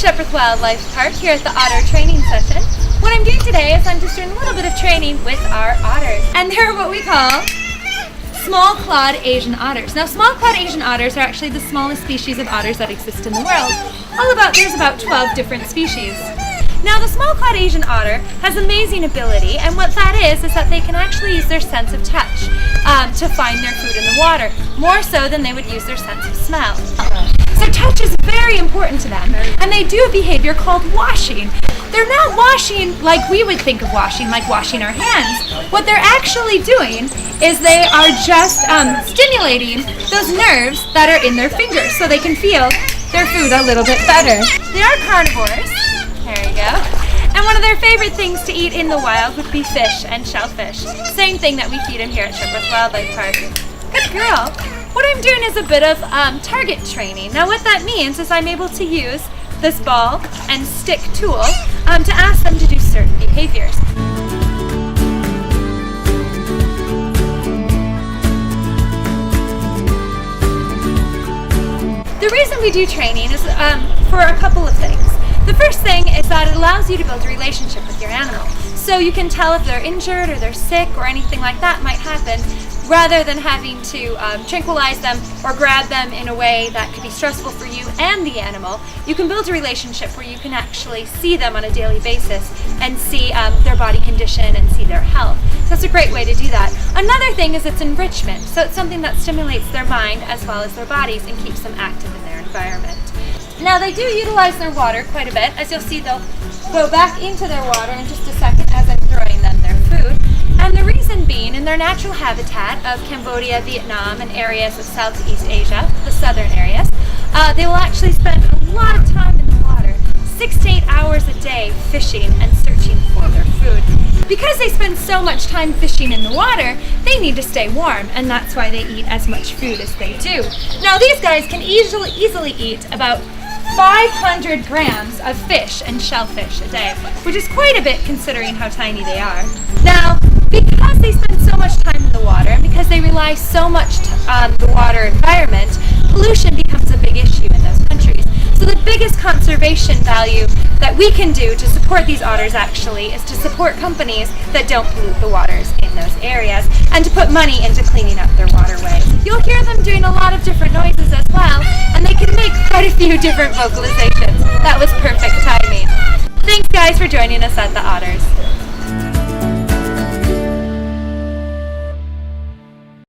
Shepherd Wildlife Park here at the otter training session. What I'm doing today is I'm just doing a little bit of training with our otters. And they're what we call small-clawed Asian otters. Now, small-clawed Asian otters are actually the smallest species of otters that exist in the world. There's about 12 different species. Now, the small-clawed Asian otter has amazing ability, and what that is that they can actually use their sense of touch to find their food in the water, more so than they would use their sense of smell. So touch is very important to them, and they do a behavior called washing. They're not washing like we would think of washing, like washing our hands. What they're actually doing is they are just stimulating those nerves that are in their fingers so they can feel their food a little bit better. They are carnivores. There you go. And one of their favorite things to eat in the wild would be fish and shellfish. Same thing that we feed them here at Shepherd Wildlife Park. Good girl. What I'm doing is a bit of target training. Now what that means is I'm able to use this ball and stick tool to ask them to do certain behaviors. The reason we do training is for a couple of things. The first thing is that it allows you to build a relationship with your animal. So you can tell if they're injured or they're sick or anything like that might happen, rather than having to tranquilize them or grab them in a way that could be stressful for you and the animal. You can build a relationship where you can actually see them on a daily basis and see their body condition and see their health. So that's a great way to do that. Another thing is it's enrichment. So it's something that stimulates their mind as well as their bodies and keeps them active in their environment. Now they do utilize their water quite a bit. As you'll see, they'll go back into their water in just a second as I'm throwing them their food. And the reason being, in their natural habitat of Cambodia, Vietnam, and areas of Southeast Asia, the southern areas, they will actually spend a lot of time in the water, 6 to 8 hours a day fishing and searching for their food. Because they spend so much time fishing in the water, they need to stay warm, and that's why they eat as much food as they do. Now these guys can easily eat about 500 grams of fish and shellfish a day, which is quite a bit considering how tiny they are. Now, because they spend so much time in the water and because they rely so much on the water environment, pollution becomes a big issue in those countries. So the biggest conservation value that we can do to support these otters actually is to support companies that don't pollute the waters in those areas and to put money into cleaning up their waterways. You'll hear them doing a lot of different noises as well, and they can make quite a few different vocalizations. That was perfect timing. Thanks guys for joining us at the Otters.